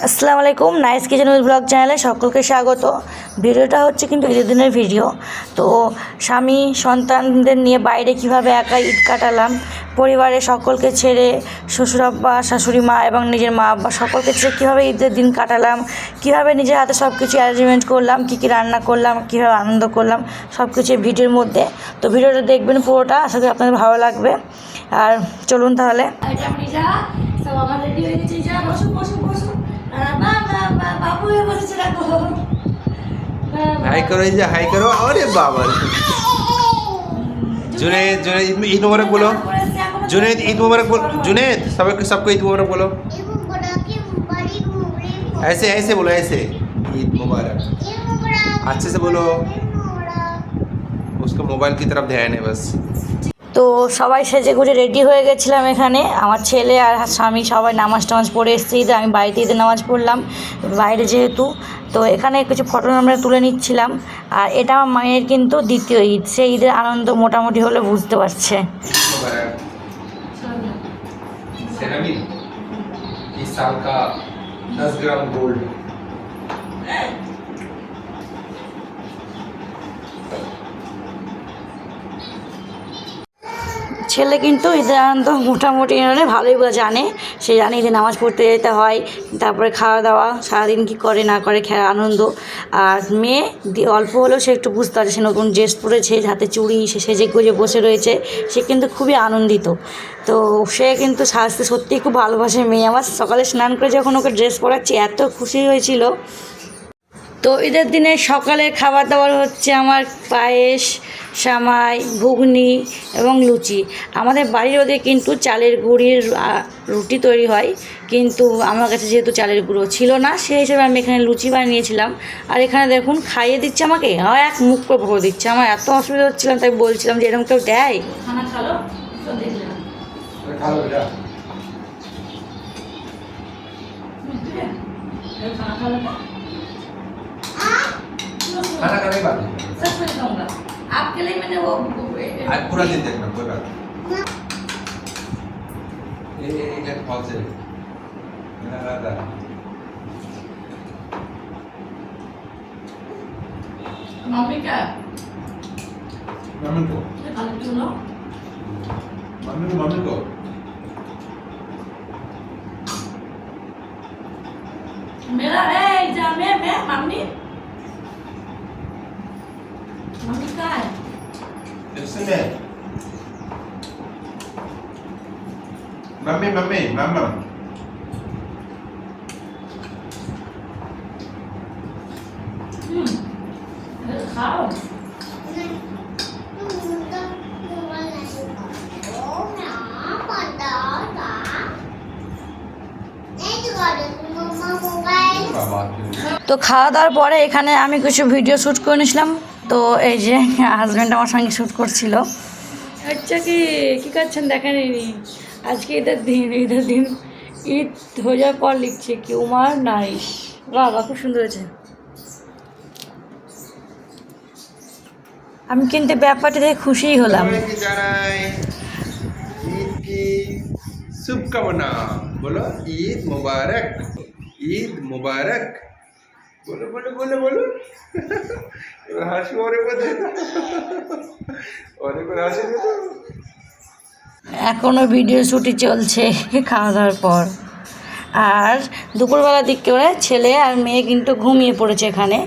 আসসালামু আলাইকুম, nice kitchen with blog চ্যানেলে সকলকে স্বাগত। ভিডিওটা হচ্ছে কিন্তু ঈদের দিনের ভিডিও। তো স্বামী সন্তানদের নিয়ে বাইরে কিভাবে একা ঈদ কাটালাম, পরিবারের সকলকে ছেড়ে শ্বশুর আব্বা, শাশুড়ি মা এবং নিজের মা আব্বা সকলকে ছেড়ে কীভাবে ঈদের দিন কাটালাম, কীভাবে নিজের হাতে সব কিছু অ্যারেঞ্জমেন্ট করলাম, কী কী রান্না করলাম, কীভাবে আনন্দ করলাম, সব কিছু ভিডিওর মধ্যে। তো ভিডিওটা দেখবেন পুরোটা, আশা করি আপনাদের ভালো লাগবে। আর চলুন তাহলে। हाय करो इजा हाय करो। अरे बाबा जुनेद जुनेद ईद मुबारक बोलो। जुनेद ईद मुबारक बोलो। जुनेद सबको ईद मुबारक बोलो। ऐसे ऐसे बोलो, ऐसे ईद मुबारक अच्छे से बोलो। उसको मोबाइल की तरफ ध्यान है बस। তো সবাই সেজে গুজে রেডি হয়ে গেছিলাম। এখানে আমার ছেলে আর স্বামী সবাই নামাজ টামাজ পড়ে এসেছি। ঈদে আমি বাড়িতে ঈদে নামাজ পড়লাম বাইরে যেহেতু। তো এখানে কিছু ফটো আমরা তুলে নিচ্ছিলাম। আর এটা আমার মায়ের কিন্তু দ্বিতীয় ঈদ, সেই ঈদের আনন্দ মোটামুটি হলে বুঝতে পারছে। इस साल का 10 ग्राम गोल्ड। ছেলে কিন্তু ঈদের আনন্দ মোটামুটি ভালোই জানে। সে জানে ঈদে নামাজ পড়তে যেতে হয়, তারপরে খাওয়া দাওয়া, সারাদিন কী করে না করে খেলা আনন্দ। আর মেয়ে অল্প হলেও সে একটু বুঝতে পারছে, সে নতুন ড্রেস পরেছে, হাতে চুড়ি, সে সেজে গুজে বসে রয়েছে, সে কিন্তু খুবই আনন্দিত। তো সে কিন্তু সাজতে সত্যিই খুব ভালোবাসে মেয়ে আমার। সকালে স্নান করে যখন ওকে ড্রেস পরাচ্ছি এত খুশি হয়েছিল। তো ঈদের দিনে সকালের খাবার দাবার হচ্ছে আমার পায়েস, সামাই, ঘুগনি এবং লুচি। আমাদের বাড়ির ওদের কিন্তু চালের গুঁড়ির রুটি তৈরি হয়, কিন্তু আমার কাছে যেহেতু চালের গুঁড়ো ছিল না, সেই হিসেবে আমি এখানে লুচি বানিয়েছিলাম। আর এখানে দেখুন খাইয়ে দিচ্ছে আমাকে, এক মুখ করে ভরে দিচ্ছে। আমার এত অসুবিধা হচ্ছিলাম, তাই বলছিলাম যে এরকম কেউ দেয় খানা খালো। তো দেখলাম খানা খালো खाना खाने के बाद सच में कहूँगा आपके लिए मैंने वो आज पूरा दिन देखना कोई बात ये एक कॉल से मेरा राजा मम्मी क्या मम्मी को मम्मी को मेरा है एग्जाम में मैं मम्मी मम्मी का है इसमें मम्मी मम्मी मम्मा खाओ তো খাওয়া দাওয়ার পরে এখানে আমি কিছু ভিডিও শ্যুট করে নিয়েছিলাম। তো এই যে হাজব্যান্ড আমার সঙ্গে শ্যুট করছিল। আচ্ছা কী করছেন দেখেন নি, আজকে ঈদের দিন ঈদ হয়ে যাওয়ার পর লিখছে কি উমার নাইস। বাবা খুব সুন্দর হয়েছে। আমি কিন্তু ব্যাপারটা দেখে খুশিই হলাম। ঈদ কি শুভকামনা বলো। ঈদ মুবারক, ঈদ মুবারক बोलो बोलो बोलो बोलो हासि और हासि এখনও ভিডিও শ্যুটই চলছে খাওয়া দাওয়ার পর। আর দুপুরবেলা দিক করে ছেলে আর মেয়ে কিন্তু ঘুমিয়ে পড়েছে এখানে,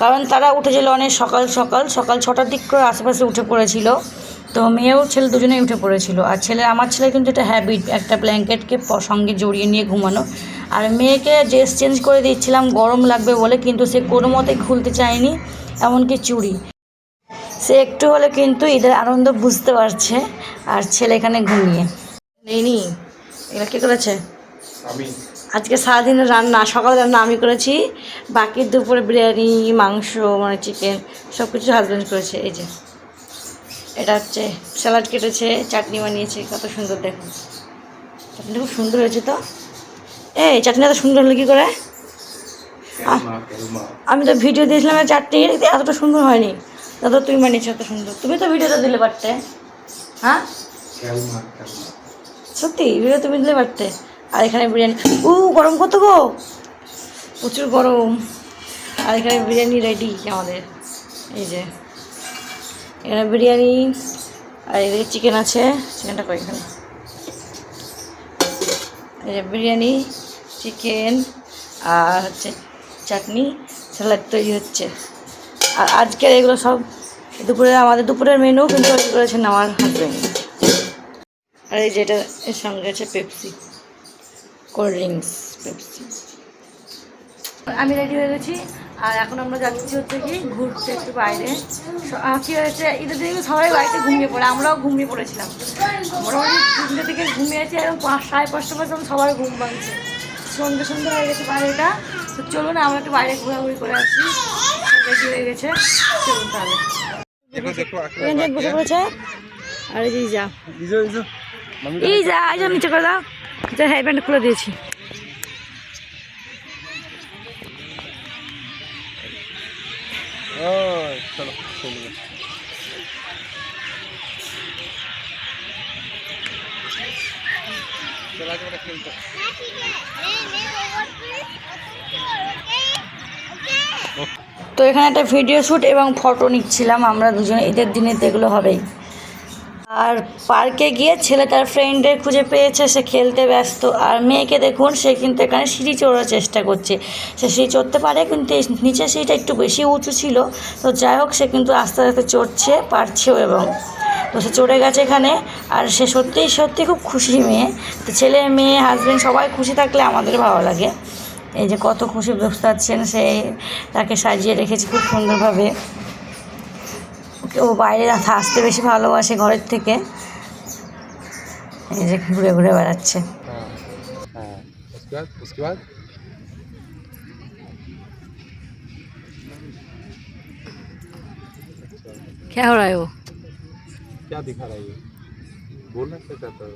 কারণ তারা উঠেছিল অনেক সকাল 6টার দিক করে আশেপাশে উঠে পড়েছিল। তো মেয়েও ছেলে দুজনেই উঠে পড়েছিল। আর আমার ছেলে কিন্তু এটা হ্যাবিট, একটা ব্ল্যাঙ্কেটকে সঙ্গে জড়িয়ে নিয়ে ঘুমানো। আর মেয়েকে ড্রেস চেঞ্জ করে দিচ্ছিলাম গরম লাগবে বলে, কিন্তু সে কোনো মতেই খুলতে চায়নি, এমনকি চুড়ি। সে একটু হলে কিন্তু ঈদের আনন্দ বুঝতে পারছে। আর ছেলে এখানে ঘুমিয়ে নেইনি। এগুলো কী করেছে আজকে সারাদিনের রান্না, সকালে রান্না আমি করেছি, বাকি দুপুরে বিরিয়ানি, মাংস মানে চিকেন সব কিছু হাজব্যান্ড করেছে। এই যে এটা হচ্ছে স্যালাড কেটেছে, চাটনি বানিয়েছে, কত সুন্দর দেখুন। চাটনিটা খুব সুন্দর হয়েছে। তো এই চাটনি এত সুন্দর হলো কী করে? আমি তো ভিডিও দিয়েছিলাম চাটনি, এতটা সুন্দর হয়নি। দাদা তুমি বানিয়েছো এত সুন্দর, তুমি তো ভিডিওটা দিলে পারতে। হ্যাঁ সত্যি ভিডিও তুমি দিলে পারতে। আর এখানে বিরিয়ানি গরম কত গো, প্রচুর গরম। আর এখানে বিরিয়ানি রেডি আমাদের, এই যে এখানে বিরিয়ানি, আর এদিকে চিকেন আছে, চিকেনটা কই এখানে, এই যে বিরিয়ানি, চিকেন আর হচ্ছে চাটনি, স্যালাড তৈরি হচ্ছে। আর আজকের এগুলো সব আমাদের দুপুরের মেনু কিন্তু তৈরি করেছেন আমার হাজব্যান্ড। আর এই যেটা এর সঙ্গে আছে পেপসি, কোল্ড ড্রিঙ্কস, পেপসি। আমি রেডি হয়ে গেছি, আর এখন আমরা যাচ্ছি হচ্ছে কি ঘুরতে একটু বাইরে। কী হয়েছে, ঈদের দিন সবাই বাড়িতে ঘুমিয়ে পড়ে, আমরাও ঘুমিয়ে পড়েছিলাম। মোটামুটি 3টে থেকে ঘুমিয়েছি, এবং 5:30 পর্যন্ত সবার ঘুম ভাঙছে। সন্ধ্যে হয়ে গেছে বাইরেটা। তো চলুন আমরা একটু বাইরে ঘোরাঘুরি করে আসি। রেডি হয়ে গেছে, চলুন তাহলে। বসে পড়েছে, আর এই যা এই যা নিচে করে দাও, হেয়ার ব্যান্ড খুলে দিয়েছি। চলো তো এখানে একটা ভিডিও শ্যুট এবং ফটো নিচ্ছিলাম আমরা দুজনে, ঈদের দিনে তো এগুলো হবেই। আর পার্কে গিয়ে ছেলে তার ফ্রেন্ডের খুঁজে পেয়েছে, সে খেলতে ব্যস্ত। আর মেয়েকে দেখুন, সে কিন্তু এখানে সিঁড়ি চড়ার চেষ্টা করছে। সে সিঁড়ি চড়তে পারে, কিন্তু এই নিচের সিঁড়িটা একটু বেশি উঁচু ছিল। তো যাই হোক, সে কিন্তু আস্তে আস্তে চড়ছে, পারছেও। এবং তো সে চড়ে গেছে এখানে, আর সে সত্যি খুব খুশি মেয়ে। তো ছেলে মেয়ে হাজব্যান্ড সবাই খুশি থাকলে আমাদের ভালো লাগে। এই যে কত খুশি বসে আছেন, সে তাকে সাজিয়ে রেখেছে খুব সুন্দরভাবে। ও বাইরে আসতে বেশি ভালোবাসে ঘরের থেকে। এই যে ঘুরে ঘুরে বেড়াচ্ছে। क्या हो रहा है वो? क्या दिखा रहा है ये? बोलना क्या चाहता है?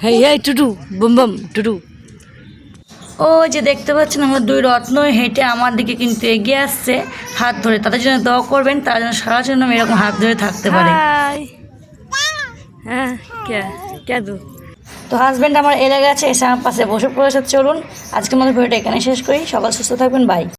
हे टुटू बम बम टुटू। ও যে দেখতে পাচ্ছেন, আমার দুই রত্ন হেঁটে আমার দিকে কিন্তু এগিয়ে আসছে হাত ধরে। তাদের জন্য দোয়া করবেন, তারা যেন সারা জন্য এরকম হাত ধরে থাকতে পারে। হ্যাঁ, কে তো হাজব্যান্ড আমার এলে গেছে, এসে আমার পাশে বসে পড়েছে। চলুন আজকের মতো ভিডিওটা এখানে শেষ করি। সকাল সুস্থ থাকবেন, বাই।